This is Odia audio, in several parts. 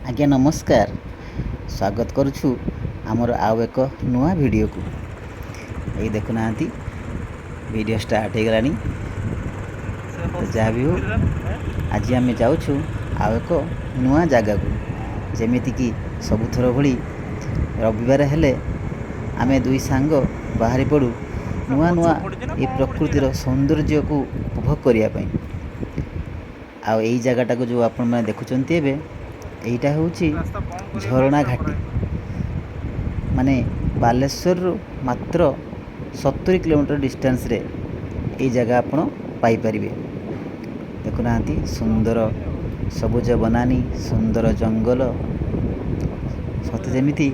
आज्ञा नमस्कार। स्वागत करुछु आमर आउ एक नुआ वीडियो को। ये देखुना वीडियो स्टार्ट हो गलानी। तो जहाँ भी हो आज आम जाऊँ आउ एक नुआ जगह को जमीती कि सबुथर भली रविवार हेले आमे दुई सांग बाहरी पड़ू नुआ नुआ ये प्रकृतिर सौंदर्य को उपभोग करने। आउ यही जगटा को जो आपण मैंने देखुंत एटा हूँ झरणा घाटी माने बालेश्वर मात्र 70 किलोमीटर डिस्टेंस रे ये जगह आपण पाइपर। देखुना सुंदर सबुज बनानी सुंदर जंगल सते जमिति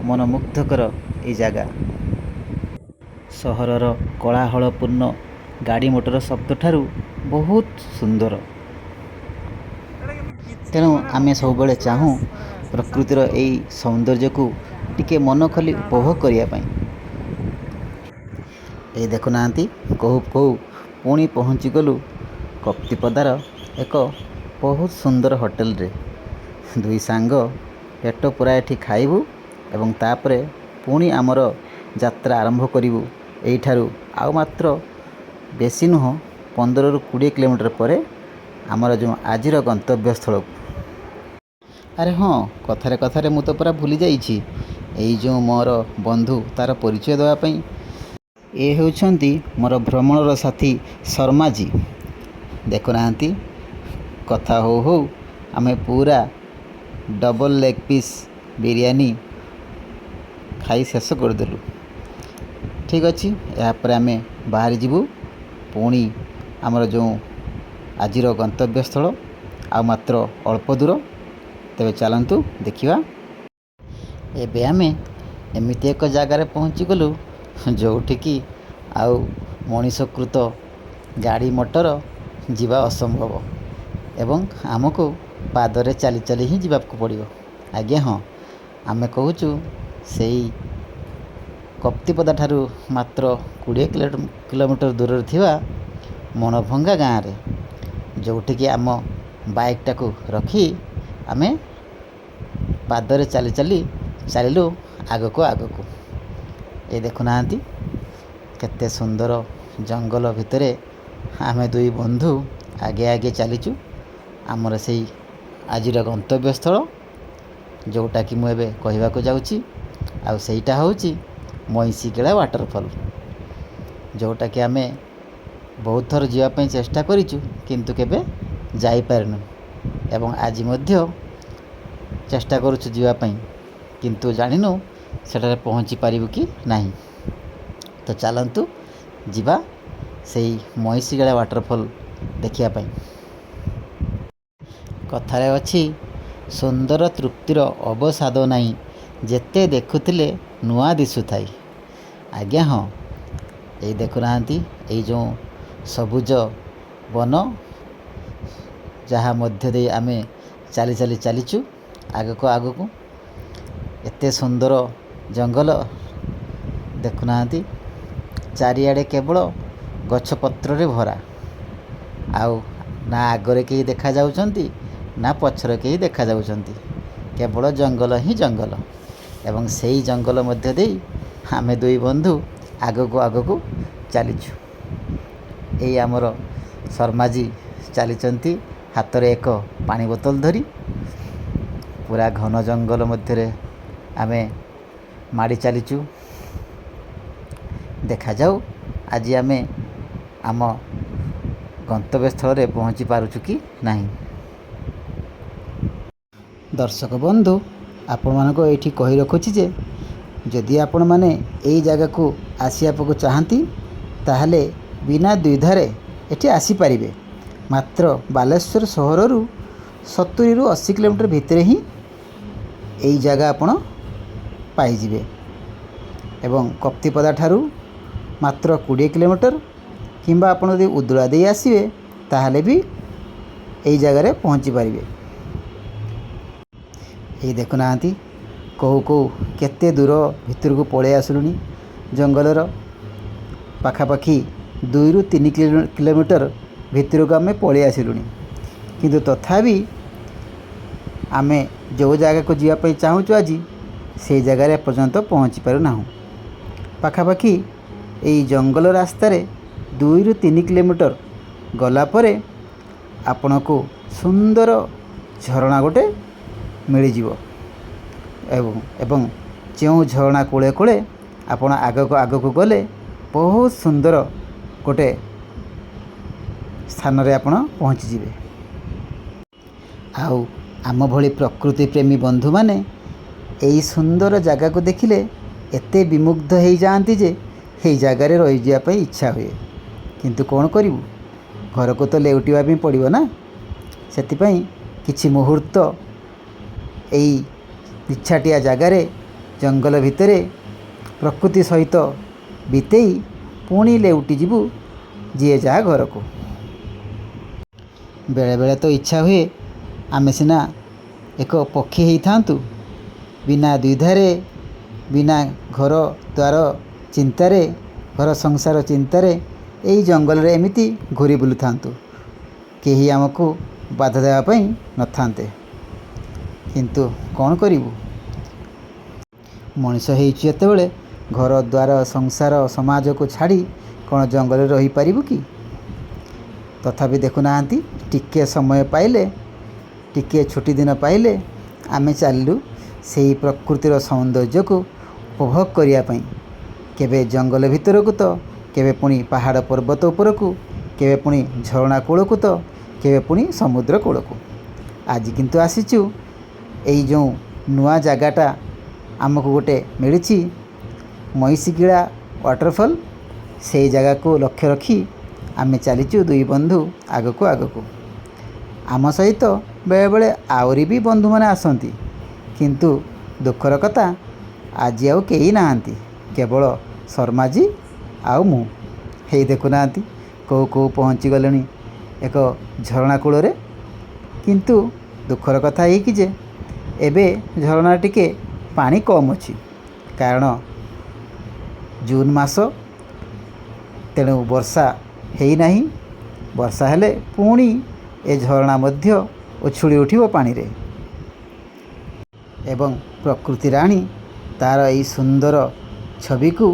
मनमुग्धकर ये जगह। सहरर कोलाहलपूर्ण गाड़ी मोटर शब्द ठारू बहुत सुंदर। तेणु आमे सब चाहूँ प्रकृतिर यही सौंदर्य को टिके मन खोली उपभोग करने। ये देखुना कहू कहू पुणी पहुँची गलु कप्तिपदार एक बहुत सुंदर होटेल रे। दुई सांग पेट पूरा एठी खाइबू एवं तापरे पुणी आमर यात्रा आरंभ करिबू। एठारू आउ मात्र बेसी नुह 15 ରୁ 20 किलोमीटर पर आमर जो आजिर गंतव्य स्थल। अरे हाँ कथारे कथारे मु तो पूरा भूली जाइछि एई जो मोर बंधु तार परिचय देवाई। ये होउछंती मोर भ्रमणर साथी शर्मा जी। देखुना कथा हो हो आमे पूरा डबल लेग पीस बिरयानी खाई शेष करदेलु। ठीक अच्छी यापर आमे बाहरी जीवु पुणी आमर जो आजिर गंतव्य स्थल आ मात्र अल्प दूर। तेरे चलतु देखा एबे आमे एमिति एक जगार पहुँची गलु जोठिकी आउ मनीषकृत गाड़ी मोटर जीवा असंभव एवं आमको पादरे चली चली ही जीवाक पड़िबो। आज्ञा हाँ आमे कहूचु सेई कप्तिपदा ठारू मात्र 20 किलोमीटर दूर थिबा मनभंगा गाँव रे जोठिकी आम बाइक टाकू रखी आमे पादरे चली चली चलू आगको आगको। ये देखुना केते सुंदर जंगल भितरे आमे दुई बंधु आगे आगे चलीचु आमर से आजिर गंतव्य स्थल जोटा कि मुझे कहवा को जाऊँगी। आउ सेटा होची मईसीकेला वाटरफॉल जोटा कि आमे बहुत थर जावाई चेष्टा करिचु किंतु केबे जाई पारनु एवं आज मध्य चेष्टा करुछु जीवाई किंतु जानिनु सेठारे पहुँची पारिबु कि नहीं। तो चलंतु जीवा सेई मईसीगेला वाटरफॉल देखिया पाई। कथारे अछि सुंदर तृप्तिर अवसाद नहीं जेते देखुथिले नुआ दिशुथाई। आज्ञा हाँ ये देखुना ये जो सबुज वन जहाँ मध्य दे आमे चली चली चलीचु आगको आगको एते सुंदर जंगल। देखुना चारिआडे केवल गछपत्र रे भरा आउ ना आगरे कहीं देखा जाउछंती ना पछरे कहीं देखा जाउछंती केवल जंगल ही जंगल एवं सेई जंगल मध्य देई आमे दुई बंधु आगको आगको चलीचु। एई आमर शर्माजी चलीचंती हाथ रे एक पानी बोतल धरी पूरा घन जंगल मध्य आमे माड़ी चलीचु। देखा जाऊ आज आमे आम गंतव्य स्थल रे पहुँची पारुछु कि नहीं। दर्शक बंधु आपण मानको एठी कहि रखुछि जे जदि आपण माने एई जगह को आसिया पको चाहंती ताहले बिना द्विधारे एठी आसी पारिबे। मात्र बालेश्वर सहररू 70 ରୁ 80 किलोमीटर भितर ही यही जगह आपण पाइजिबे एवं कप्तिपदा ठारू मात्र 20 किलोमीटर किंबा आपण यदि उदुला दे आसीबे ताहले भी यही जगह पहुँची पारिबे। ये देखुना कहू कहू केते दूर भितर को पड़े आसलुनी जंगलर पाखापाखि 2 ରୁ 3 किलोमीटर भितर को आमे पड़े आसलुनी किंतु तथापि आमे ଯେଉଁ ଜାଗାକୁ ଯିବା ପାଇଁ ଚାହୁଁଛୁ ଆଜି ସେଇ ଜାଗାରେ ଏପର୍ଯ୍ୟନ୍ତ ପହଞ୍ଚି ପାରୁନାହୁଁ। ପାଖାପାଖି ଏଇ ଜଙ୍ଗଲ ରାସ୍ତାରେ 2ରୁ 3 କିଲୋମିଟର ଗଲା ପରେ ଆପଣଙ୍କୁ ସୁନ୍ଦର ଝରଣା ଗୋଟେ ମିଳିଯିବ ଏବଂ ଯେଉଁ ଝରଣା କୂଳେ କୂଳେ ଆପଣ ଆଗକୁ ଗଲେ ବହୁତ ସୁନ୍ଦର ଗୋଟେ ସ୍ଥାନରେ ଆପଣ ପହଞ୍ଚିଯିବେ। ଆଉ ଆମ ଭଳି ପ୍ରକୃତି ପ୍ରେମୀ ବନ୍ଧୁମାନେ ଏହି ସୁନ୍ଦର ଜାଗାକୁ ଦେଖିଲେ ଏତେ ବିମୁଗ୍ଧ ହୋଇଯାଆନ୍ତି ଯେ ଏହି ଜାଗାରେ ରହିଯିବା ପାଇଁ ଇଚ୍ଛା ହୁଏ। କିନ୍ତୁ କ'ଣ କରିବୁ, ଘରକୁ ତ ଲେଉଟିବା ପାଇଁ ପଡ଼ିବ ନା। ସେଥିପାଇଁ କିଛି ମୁହୂର୍ତ୍ତ ଏଇ ନିଛାଟିଆ ଜାଗାରେ ଜଙ୍ଗଲ ଭିତରେ ପ୍ରକୃତି ସହିତ ବିତେଇ ପୁଣି ଲେଉଟିଯିବୁ ଯିଏ ଯାହା ଘରକୁ। ବେଳେବେଳେ ତ ଇଚ୍ଛା ହୁଏ ଆମେ ସିନା ଏକ ପକ୍ଷୀ ହେଇଥାନ୍ତୁ, ବିନା ଦ୍ୱିଧାରେ, ବିନା ଘର ଦ୍ୱାର ଚିନ୍ତାରେ, ଘର ସଂସାର ଚିନ୍ତାରେ ଏଇ ଜଙ୍ଗଲରେ ଏମିତି ଘୁରି ବୁଲୁଥାନ୍ତୁ, କେହି ଆମକୁ ବାଧା ଦେବା ପାଇଁ ନଥାନ୍ତେ। କିନ୍ତୁ କ'ଣ କରିବୁ, ମଣିଷ ହେଇଛୁ ଯେତେବେଳେ ଘର ଦ୍ୱାର ସଂସାର ସମାଜକୁ ଛାଡ଼ି କ'ଣ ଜଙ୍ଗଲରେ ରହିପାରିବୁ କି? ତଥାପି ଦେଖୁନାହାନ୍ତି, ଟିକିଏ ସମୟ ପାଇଲେ, ଟିକିଏ ଛୁଟି ଦିନ ପାଇଲେ ଆମେ ଚାଲିଲୁ ସେହି ପ୍ରକୃତିର ସୌନ୍ଦର୍ଯ୍ୟକୁ ଉପଭୋଗ କରିବା ପାଇଁ। କେବେ ଜଙ୍ଗଲ ଭିତରକୁ ତ, କେବେ ପୁଣି ପାହାଡ଼ ପର୍ବତ ଉପରକୁ, କେବେ ପୁଣି ଝରଣା କୂଳକୁ ତ, କେବେ ପୁଣି ସମୁଦ୍ର କୂଳକୁ। ଆଜି କିନ୍ତୁ ଆସିଛୁ ଏଇ ଯେଉଁ ନୂଆ ଜାଗାଟା ଆମକୁ ଗୋଟେ ମିଳିଛି ମଇଁଷିକିଳା ୱାଟରଫଲ୍, ସେଇ ଜାଗାକୁ ଲକ୍ଷ୍ୟ ରଖି ଆମେ ଚାଲିଛୁ ଦୁଇ ବନ୍ଧୁ ଆଗକୁ। ଆମ ସହିତ ବେଳେବେଳେ ଆହୁରି ବି ବନ୍ଧୁମାନେ ଆସନ୍ତି, କିନ୍ତୁ ଦୁଃଖର କଥା ଆଜି ଆଉ କେହି ନାହାନ୍ତି, କେବଳ ଶର୍ମାଜୀ ଆଉ ମୁଁ। ହେଇ ଦେଖୁନାହାନ୍ତି କୋଉ ପହଞ୍ଚିଗଲେଣି ଏକ ଝରଣା କୂଳରେ। କିନ୍ତୁ ଦୁଃଖର କଥା ଏଇକି ଯେ ଏବେ ଝରଣା ଟିକେ ପାଣି କମ୍ ଅଛି, କାରଣ ଜୁନ୍ ମାସ, ତେଣୁ ବର୍ଷା ହେଇନାହିଁ। ବର୍ଷା ହେଲେ ପୁଣି ଏ ଝରଣା ମଧ୍ୟ ଉଛୁଳି ଉଠିବ ପାଣିରେ ଏବଂ ପ୍ରକୃତି ରାଣୀ ତା'ର ଏହି ସୁନ୍ଦର ଛବିକୁ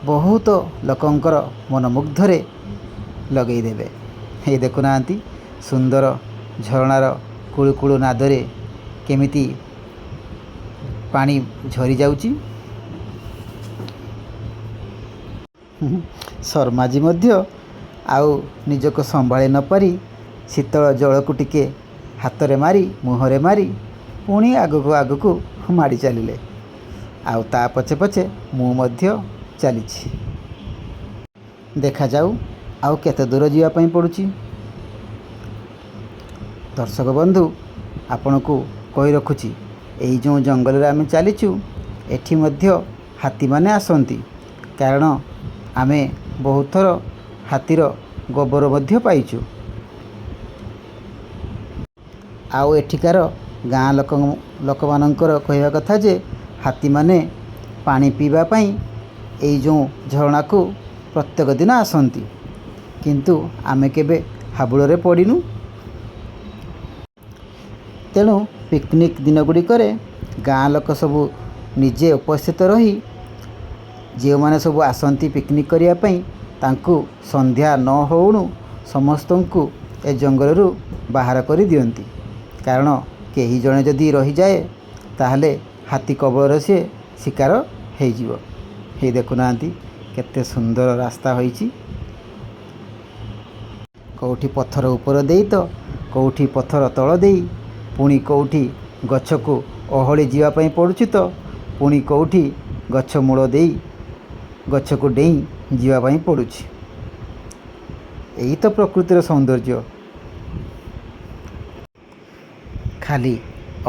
ବହୁତ ଲୋକଙ୍କର ମନମୁଗ୍ଧରେ ଲଗେଇ ଦେବେ। ଏଇ ଦେଖୁନାହାନ୍ତି ସୁନ୍ଦର ଝରଣାର କୁଳୁକୁଳୁ ନାଦରେ କେମିତି ପାଣି ଝରି ଯାଉଛି। ଶର୍ମାଜୀ ମଧ୍ୟ ଆଉ ନିଜକୁ ସମ୍ଭାଳି ନପାରି ଶୀତଳ ଜଳକୁ ଟିକେ ହାତରେ ମାରି, ମୁହଁରେ ମାରି ପୁଣି ଆଗକୁ ମାଡ଼ି ଚାଲିଲେ। ଆଉ ତା ପଛେ ପଛେ ମୁଁ ମଧ୍ୟ ଚାଲିଛି। ଦେଖାଯାଉ ଆଉ କେତେ ଦୂର ଯିବା ପାଇଁ ପଡ଼ୁଛି। ଦର୍ଶକ ବନ୍ଧୁ, ଆପଣଙ୍କୁ କହି ରଖୁଛି, ଏଇ ଯେଉଁ ଜଙ୍ଗଲରେ ଆମେ ଚାଲିଛୁ ଏଠି ମଧ୍ୟ ହାତୀମାନେ ଆସନ୍ତି, କାରଣ ଆମେ ବହୁତ ଥର ହାତୀର ଗୋବର ମଧ୍ୟ ପାଇଛୁ। ଆଉ ଏଠିକାର ଗାଁ ଲୋକମାନଙ୍କର କହିବା କଥା ଯେ ହାତୀମାନେ ପାଣି ପିଇବା ପାଇଁ ଏଇ ଯେଉଁ ଝରଣାକୁ ପ୍ରତ୍ୟେକ ଦିନ ଆସନ୍ତି, କିନ୍ତୁ ଆମେ କେବେ ହାବୁଡ଼ରେ ପଡ଼ିନୁ। ତେଣୁ ପିକନିକ୍ ଦିନଗୁଡ଼ିକରେ ଗାଁ ଲୋକ ସବୁ ନିଜେ ଉପସ୍ଥିତ ରହି ଯେଉଁମାନେ ସବୁ ଆସନ୍ତି ପିକନିକ୍ କରିବା ପାଇଁ ତାଙ୍କୁ ସନ୍ଧ୍ୟା ନ ହେଉଣୁ ସମସ୍ତଙ୍କୁ ଏ ଜଙ୍ଗଲରୁ ବାହାର କରିଦିଅନ୍ତି, କାରଣ କେହି ଜଣେ ଯଦି ରହିଯାଏ ତାହେଲେ ହାତୀ କବଳର ସେ ଶିକାର ହେଇଯିବ। ହେଇ ଦେଖୁନାହାନ୍ତି କେତେ ସୁନ୍ଦର ରାସ୍ତା ହୋଇଛି, କେଉଁଠି ପଥର ଉପର ଦେଇ ତ, କେଉଁଠି ପଥର ତଳ ଦେଇ, ପୁଣି କେଉଁଠି ଗଛକୁ ଓହଳି ଯିବା ପାଇଁ ପଡ଼ୁଛି ତ, ପୁଣି କେଉଁଠି ଗଛ ମୂଳ ଦେଇ ଗଛକୁ ଡେଇଁ ଯିବା ପାଇଁ ପଡ଼ୁଛି। ଏଇ ତ ପ୍ରକୃତିର ସୌନ୍ଦର୍ଯ୍ୟ। ଖାଲି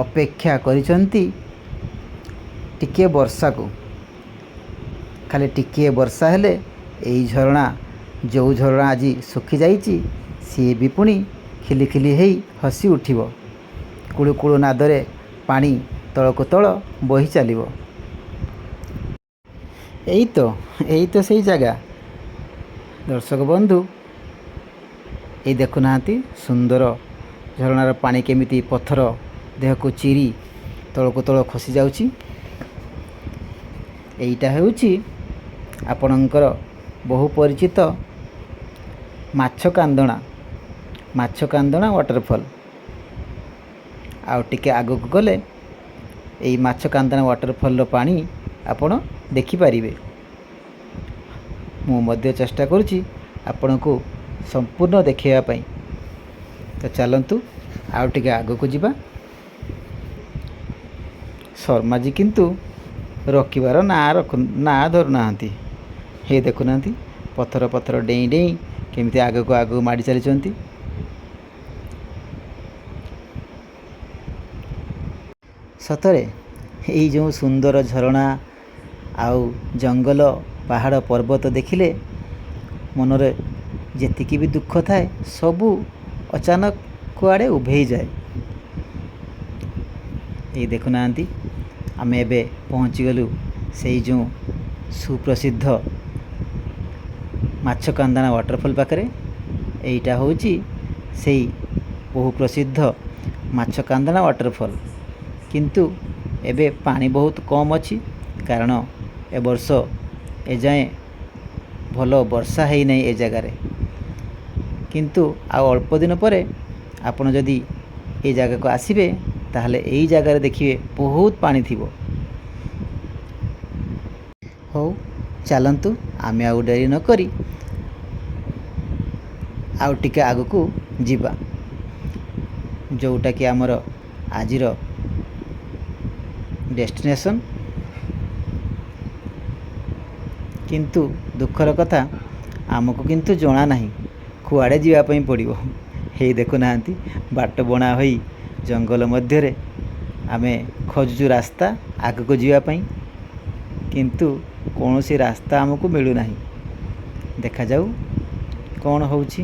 ଅପେକ୍ଷା କରିଛନ୍ତି ଟିକିଏ ବର୍ଷାକୁ। ଖାଲି ଟିକିଏ ବର୍ଷା ହେଲେ ଏଇ ଝରଣା, ଯେଉଁ ଝରଣା ଆଜି ଶୁଖିଯାଇଛି, ସିଏ ବି ପୁଣି ଖିଲିଖିଲି ହେଇ ହସି ଉଠିବ। କୁଳୁକୁଳୁ ନାଦରେ ପାଣି ତଳକୁ ତଳ ବହି ଚାଲିବ। ଏଇ ତ ସେଇ ଜାଗା। ଦର୍ଶକ ବନ୍ଧୁ, ଏଇ ଦେଖୁନାହାନ୍ତି ସୁନ୍ଦର ଝରଣାର ପାଣି କେମିତି ପଥର ଦେହକୁ ଚିରି ତଳକୁ ତଳ ଖସି ଯାଉଛି। ଏଇଟା ହେଉଛି ଆପଣଙ୍କର ବହୁ ପରିଚିତ ମାଛକାନ୍ଦଣା ୱାଟରଫଲ୍। ଆଉ ଟିକେ ଆଗକୁ ଗଲେ ଏଇ ମାଛକାନ୍ଦଣା ୱାଟରଫଲ୍ର ପାଣି ଆପଣ ଦେଖିପାରିବେ। ମୁଁ ମଧ୍ୟ ଚେଷ୍ଟା କରୁଛି ଆପଣଙ୍କୁ ସମ୍ପୂର୍ଣ୍ଣ ଦେଖାଇବା ପାଇଁ। ତ ଚାଲନ୍ତୁ ଆଉ ଟିକେ ଆଗକୁ ଯିବା। ଶର୍ମାଜୀ କିନ୍ତୁ ରୋକିବାର ନାଁ ଧରୁନାହାନ୍ତି। ହେଇ ଦେଖୁନାହାନ୍ତି ପଥର ଡେଇଁ ଡେଇଁ କେମିତି ଆଗକୁ ମାଡ଼ି ଚାଲିଛନ୍ତି। ସତରେ ଏଇ ଯେଉଁ ସୁନ୍ଦର ଝରଣା ଆଉ ଜଙ୍ଗଲ, ପାହାଡ଼, ପର୍ବତ ଦେଖିଲେ ମନରେ ଯେତିକି ବି ଦୁଃଖ ଥାଏ ସବୁ ଅଚାନକ କୁଆଡ଼େ ଉଭେଇଯାଏ। ଏଇ ଦେଖୁନାହାନ୍ତି ଆମେ ଏବେ ପହଞ୍ଚିଗଲୁ ସେଇ ଯେଉଁ ସୁପ୍ରସିଦ୍ଧ ମାଛକାନ୍ଦଣା ୱାଟରଫଲ୍ ପାଖରେ। ଏଇଟା ହେଉଛି ସେଇ ବହୁ ପ୍ରସିଦ୍ଧ ମାଛକାନ୍ଦଣା ୱାଟରଫଲ୍। କିନ୍ତୁ ଏବେ ପାଣି ବହୁତ କମ୍ ଅଛି, କାରଣ ଏ ବର୍ଷ ଏଯାଏଁ ଭଲ ବର୍ଷା ହେଇନାହିଁ ଏ ଜାଗାରେ। କିନ୍ତୁ ଆଉ ଅଳ୍ପ ଦିନ ପରେ ଆପଣ ଯଦି ଏ ଜାଗାକୁ ଆସିବେ ତାହେଲେ ଏଇ ଜାଗାରେ ଦେଖିବେ ବହୁତ ପାଣି ଥିବ। ହଉ ଚାଲନ୍ତୁ ଆମେ ଆଉ ଡେରି ନ କରି ଆଉ ଟିକେ ଆଗକୁ ଯିବା, ଯେଉଁଟାକି ଆମର ଆଜିର ଡେଷ୍ଟିନେସନ୍। କିନ୍ତୁ ଦୁଃଖର କଥା ଆମକୁ କିନ୍ତୁ ଜଣା ନାହିଁ କୁଆଡ଼େ ଯିବା ପାଇଁ ପଡ଼ିବ। ହେଇ ଦେଖୁନାହାନ୍ତି ବାଟ ବଣା ହୋଇ ଜଙ୍ଗଲ ମଧ୍ୟରେ ଆମେ ଖୋଜୁଛୁ ରାସ୍ତା ଆଗକୁ ଯିବା ପାଇଁ, କିନ୍ତୁ କୌଣସି ରାସ୍ତା ଆମକୁ ମିଳୁନାହିଁ। ଦେଖାଯାଉ କ'ଣ ହେଉଛି।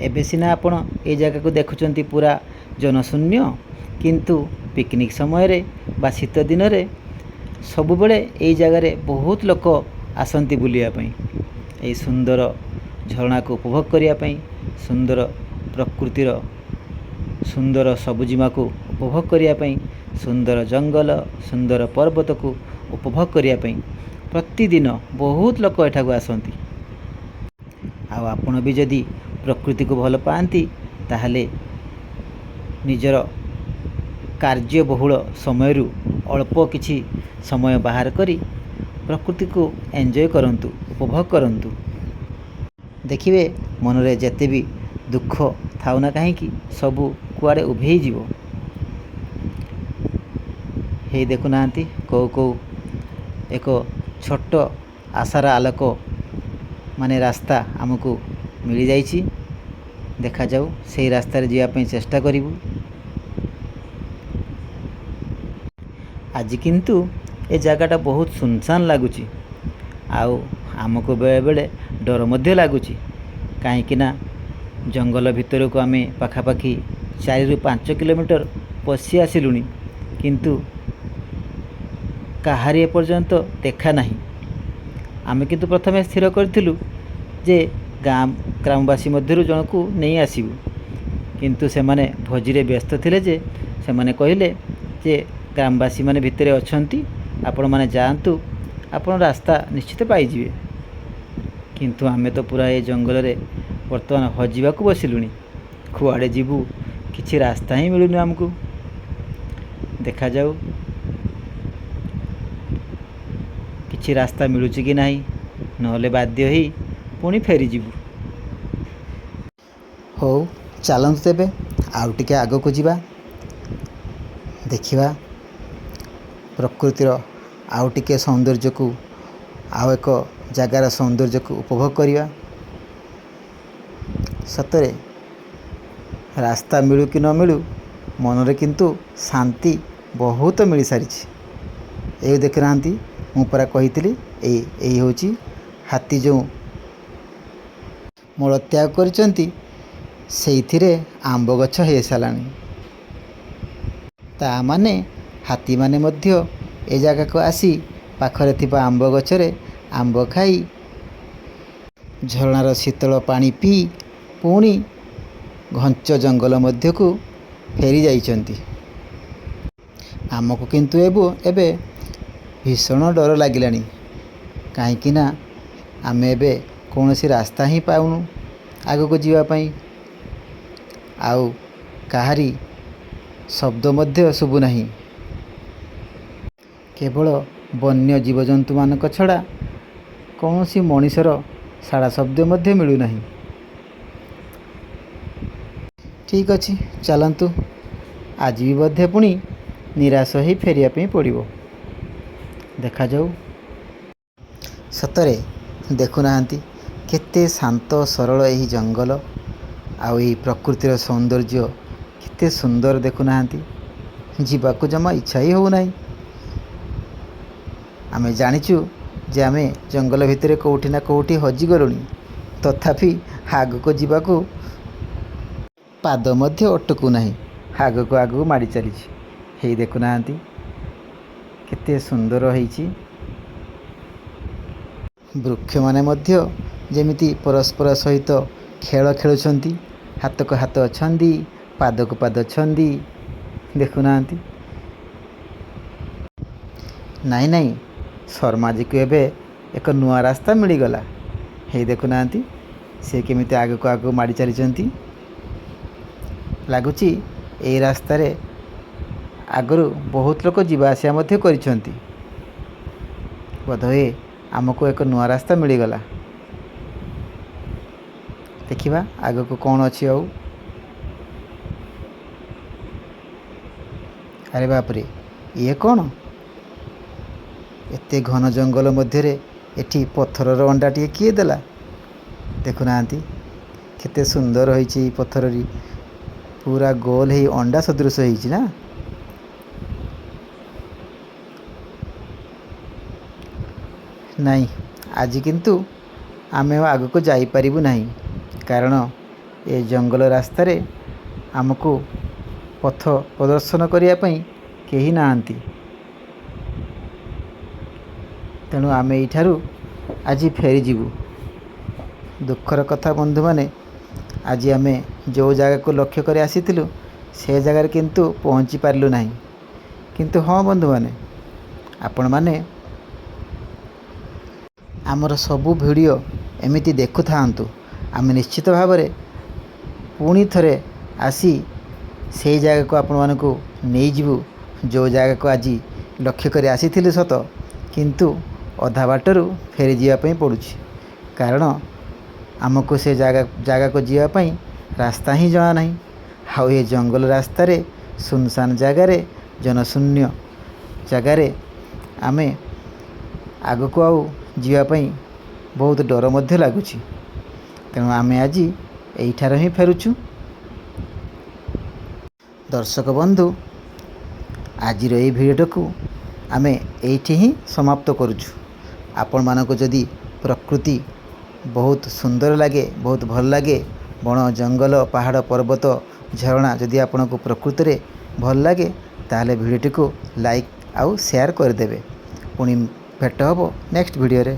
ଏବେ ସିନା ଆପଣ ଏ ଜାଗାକୁ ଦେଖୁଛନ୍ତି ପୁରା ଜନଶୂନ୍ୟ, କିନ୍ତୁ ପିକନିକ୍ ସମୟରେ ବା ଶୀତ ଦିନରେ ସବୁବେଳେ ଏଇ ଜାଗାରେ ବହୁତ ଲୋକ ଆସନ୍ତି ବୁଲିବା ପାଇଁ, ଏଇ ସୁନ୍ଦର ଝରଣାକୁ ଉପଭୋଗ କରିବା ପାଇଁ, ସୁନ୍ଦର ପ୍ରକୃତିର ସୁନ୍ଦର ସବୁଜିମାକୁ ଉପଭୋଗ କରିବା ପାଇଁ, ସୁନ୍ଦର ଜଙ୍ଗଲ, ସୁନ୍ଦର ପର୍ବତକୁ ଉପଭୋଗ କରିବା ପାଇଁ ପ୍ରତିଦିନ ବହୁତ ଲୋକ ଏଠାକୁ ଆସନ୍ତି। ଆଉ ଆପଣ ବି ଯଦି ପ୍ରକୃତିକୁ ଭଲ ପାଆନ୍ତି ତାହେଲେ ନିଜର କାର୍ଯ୍ୟବହୁଳ ସମୟରୁ ଅଳ୍ପ କିଛି ସମୟ ବାହାର କରି ପ୍ରକୃତିକୁ ଏନ୍ଜୟ କରନ୍ତୁ, ଉପଭୋଗ କରନ୍ତୁ। ଦେଖିବେ ମନରେ ଯେତେ ବି ଦୁଃଖ ଥାଉ ନା କାହିଁକି ସବୁ କୁଆଡ଼େ ଉଭେଇଯିବ। ହେଇ ଦେଖୁନାହାନ୍ତି କୋଉ ଏକ ଛୋଟ ଆଶାର ଆଲୋକ ମାନେ ରାସ୍ତା ଆମକୁ ମିଳିଯାଇଛି। ଦେଖାଯାଉ ସେଇ ରାସ୍ତାରେ ଯିବା ପାଇଁ ଚେଷ୍ଟା କରିବୁ। ଆଜି କିନ୍ତୁ ଏ ଜାଗାଟା ବହୁତ ସୁନସାନ ଲାଗୁଛି, ଆଉ ଆମକୁ ବେଳେବେଳେ ଡର ମଧ୍ୟ ଲାଗୁଛି, କାହିଁକିନା ଜଙ୍ଗଲ ଭିତରକୁ ଆମେ ପାଖାପାଖି 4ରୁ 5 କିଲୋମିଟର ପଶି ଆସିଲୁଣି, କିନ୍ତୁ କାହାରି ଏପର୍ଯ୍ୟନ୍ତ ଦେଖା ନାହିଁ। ଆମେ କିନ୍ତୁ ପ୍ରଥମେ ସ୍ଥିର କରିଥିଲୁ ଯେ ଗ୍ରାମବାସୀ ମଧ୍ୟରୁ ଜଣକୁ ନେଇ ଆସିବୁ, କିନ୍ତୁ ସେମାନେ ଭୋଜିରେ ବ୍ୟସ୍ତ ଥିଲେ ଯେ ସେମାନେ କହିଲେ ଯେ ଗ୍ରାମବାସୀମାନେ ଭିତରେ ଅଛନ୍ତି, ଆପଣମାନେ ଯାଆନ୍ତୁ, ଆପଣ ରାସ୍ତା ନିଶ୍ଚିତ ପାଇଯିବେ। କିନ୍ତୁ ଆମେ ତ ପୁରା ଏ ଜଙ୍ଗଲରେ ବର୍ତ୍ତମାନ ହଜିବାକୁ ବସିଲୁଣି, କୁଆଡ଼େ ଯିବୁ କିଛି ରାସ୍ତା ହିଁ ମିଳୁନି ଆମକୁ। ଦେଖାଯାଉ କିଛି ରାସ୍ତା ମିଳୁଛି କି ନାହିଁ, ନହେଲେ ବାଧ୍ୟ ହୋଇ ପୁଣି ଫେରିଯିବୁ। ହଉ ଚାଲନ୍ତୁ ତେବେ ଆଉ ଟିକେ ଆଗକୁ ଯିବା, ଦେଖିବା ପ୍ରକୃତିର ଆଉ ଟିକେ ସୌନ୍ଦର୍ଯ୍ୟକୁ, ଆଉ ଏକ ଜାଗାର ସୌନ୍ଦର୍ଯ୍ୟକୁ ଉପଭୋଗ କରିବା। ସତରେ ରାସ୍ତା ମିଳୁ କି ନ ମିଳୁ ମନରେ କିନ୍ତୁ ଶାନ୍ତି ବହୁତ ମିଳିସାରିଛି। ଏଇ ଦେଖିନାହାନ୍ତି ମୁଁ ପରା କହିଥିଲି ଏଇ ହେଉଛି ହାତୀ ଯେଉଁ ମଳତ୍ୟାଗ କରିଛନ୍ତି ସେଇଥିରେ ଆମ୍ବ ଗଛ ହେଇସାରିଲାଣି। ତା ମାନେ ହାତୀମାନେ ମଧ୍ୟ ଏ ଜାଗାକୁ ଆସି ପାଖରେ ଥିବା ଆମ୍ବ ଗଛରେ ଆମ୍ବ ଖାଇ ଝରଣାର ଶୀତଳ ପାଣି ପିଇ ପୁଣି ଘଞ୍ଚ ଜଙ୍ଗଲ ମଧ୍ୟକୁ ଫେରି ଯାଇଛନ୍ତି। ଆମକୁ କିନ୍ତୁ ଏବେ ଭୀଷଣ ଡର ଲାଗିଲାଣି, କାହିଁକି ନା ଆମେ ଏବେ କୌଣସି ରାସ୍ତା ହିଁ ପାଉନୁ ଆଗକୁ ଯିବା ପାଇଁ। ଆଉ କାହାରି ଶବ୍ଦ ମଧ୍ୟ ଶୁଭୁନାହିଁ। କେବଳ ବନ୍ୟ ଜୀବଜନ୍ତୁମାନଙ୍କ ଛଡ଼ା କୌଣସି ମଣିଷର ସାଡ଼ା ଶବ୍ଦ ମଧ୍ୟ ମିଳୁନାହିଁ। ଠିକ୍ ଅଛି, ଚାଲନ୍ତୁ ଆଜି ବି ବୋଧେ ପୁଣି ନିରାଶ ହୋଇ ଫେରିବା ପାଇଁ ପଡ଼ିବ। ଦେଖାଯାଉ। ସତରେ ଦେଖୁନାହାନ୍ତି କେତେ ଶାନ୍ତ ସରଳ ଏହି ଜଙ୍ଗଲ, ଆଉ ଏହି ପ୍ରକୃତିର ସୌନ୍ଦର୍ଯ୍ୟ କେତେ ସୁନ୍ଦର ଦେଖୁନାହାନ୍ତି। ଯିବାକୁ ଜମା ଇଚ୍ଛା ହିଁ ହେଉନାହିଁ। ଆମେ ଜାଣିଛୁ ଯେ ଆମେ ଜଙ୍ଗଲ ଭିତରେ କେଉଁଠି ନା କେଉଁଠି ହଜିଗଲୁଣି, ତଥାପି ଆଗକୁ ଯିବାକୁ ପାଦ ମଧ୍ୟ ଅଟକୁ ନାହିଁ। ଆଗକୁ ମାଡ଼ି ଚାଲିଛି। ହେଇ ଦେଖୁନାହାନ୍ତି କେତେ ସୁନ୍ଦର ହେଇଛି। ବୃକ୍ଷମାନେ ମଧ୍ୟ ଯେମିତି ପରସ୍ପର ସହିତ ଖେଳ ଖେଳୁଛନ୍ତି, ହାତକୁ ହାତ ଅଛନ୍ତି, ପାଦକୁ ପାଦ ଅଛନ୍ତି। ଦେଖୁନାହାନ୍ତି। ନାଇଁ, ଶର୍ମାଜୀକୁ ଏବେ ଏକ ନୂଆ ରାସ୍ତା ମିଳିଗଲା। ହେଇ ଦେଖୁନାହାନ୍ତି ସେ କେମିତି ଆଗକୁ ମାଡ଼ି ଚାଲିଛନ୍ତି। ଲାଗୁଛି ଏଇ ରାସ୍ତାରେ ଆଗରୁ ବହୁତ ଲୋକ ଯିବା ଆସିବା ମଧ୍ୟ କରିଛନ୍ତି। ବୋଧହୁଏ ଆମକୁ ଏକ ନୂଆ ରାସ୍ତା ମିଳିଗଲା। ଦେଖିବା ଆଗକୁ କ'ଣ ଅଛି। ଆଉ ଆରେ ବାପରେ, ଇଏ କ'ଣ? ଏତେ ଘନ ଜଙ୍ଗଲ ମଧ୍ୟରେ ଏଠି ପଥରର ଅଣ୍ଡାଟିଏ କିଏ ଦେଲା? ଦେଖୁନାହାନ୍ତି କେତେ ସୁନ୍ଦର ହୋଇଛି। ଏହି ପଥରଟି ପୁରା ଗୋଲ ହେଇ ଅଣ୍ଡା ସଦୃଶ ହେଇଛି ନା। ନାଇଁ, ଆଜି କିନ୍ତୁ ଆମେ ଆଗକୁ ଯାଇପାରିବୁ ନାହିଁ, କାରଣ ଏ ଜଙ୍ଗଲ ରାସ୍ତାରେ ଆମକୁ ପଥ ପ୍ରଦର୍ଶନ କରିବା ପାଇଁ କେହି ନାହାନ୍ତି। ତେଣୁ ଆମେ ଏଇଠାରୁ ଆଜି ଫେରିଯିବୁ। ଦୁଃଖର କଥା ବନ୍ଧୁମାନେ, ଆଜି ଆମେ ଯେଉଁ ଜାଗାକୁ ଲକ୍ଷ୍ୟ କରି ଆସିଥିଲୁ ସେ ଜାଗାରେ କିନ୍ତୁ ପହଞ୍ଚି ପାରିଲୁ ନାହିଁ। କିନ୍ତୁ ହଁ ବନ୍ଧୁମାନେ, ଆପଣମାନେ ଆମର ସବୁ ଭିଡ଼ିଓ ଏମିତି ଦେଖୁଥାନ୍ତୁ। ଆମେ ନିଶ୍ଚିତ ଭାବରେ ପୁଣି ଥରେ ଆସି ସେଇ ଜାଗାକୁ ଆପଣମାନଙ୍କୁ ନେଇଯିବୁ, ଯେଉଁ ଜାଗାକୁ ଆଜି ଲକ୍ଷ୍ୟ କରି ଆସିଥିଲୁ ସତ, କିନ୍ତୁ ଅଧା ବାଟରୁ ଫେରିଯିବା ପାଇଁ ପଡ଼ୁଛି। କାରଣ ଆମକୁ ସେ ଜାଗାକୁ ଯିବା ପାଇଁ ରାସ୍ତା ହିଁ ଜଣା ନାହିଁ। ଆଉ ଏ ଜଙ୍ଗଲ ରାସ୍ତାରେ, ସୁନସାନ ଜାଗାରେ, ଜନଶୂନ୍ୟ ଜାଗାରେ ଆମେ ଆଗକୁ ଆଉ ଯିବା ପାଇଁ ବହୁତ ଡର ମଧ୍ୟ ଲାଗୁଛି। ତେଣୁ ଆମେ ଆଜି ଏଇଠାରୁ ହିଁ ଫେରୁଛୁ। ଦର୍ଶକ ବନ୍ଧୁ, ଆଜିର ଏହି ଭିଡ଼ିଓଟାକୁ ଆମେ ଏଇଠି ହିଁ ସମାପ୍ତ କରୁଛୁ। ଆପଣମାନଙ୍କୁ ଯଦି ପ୍ରକୃତି ବହୁତ ସୁନ୍ଦର ଲାଗେ, ବହୁତ ଭଲ ଲାଗେ, ବଣ ଜଙ୍ଗଲ ପାହାଡ଼ ପର୍ବତ ଝରଣା ଯଦି ଆପଣଙ୍କୁ ପ୍ରକୃତିରେ ଭଲ ଲାଗେ, ତାହେଲେ ଭିଡ଼ିଓଟିକୁ ଲାଇକ୍ ଆଉ ସେୟାର କରିଦେବେ। ପୁଣି ଭେଟ ହେବ ନେକ୍ସଟ ଭିଡ଼ିଓରେ।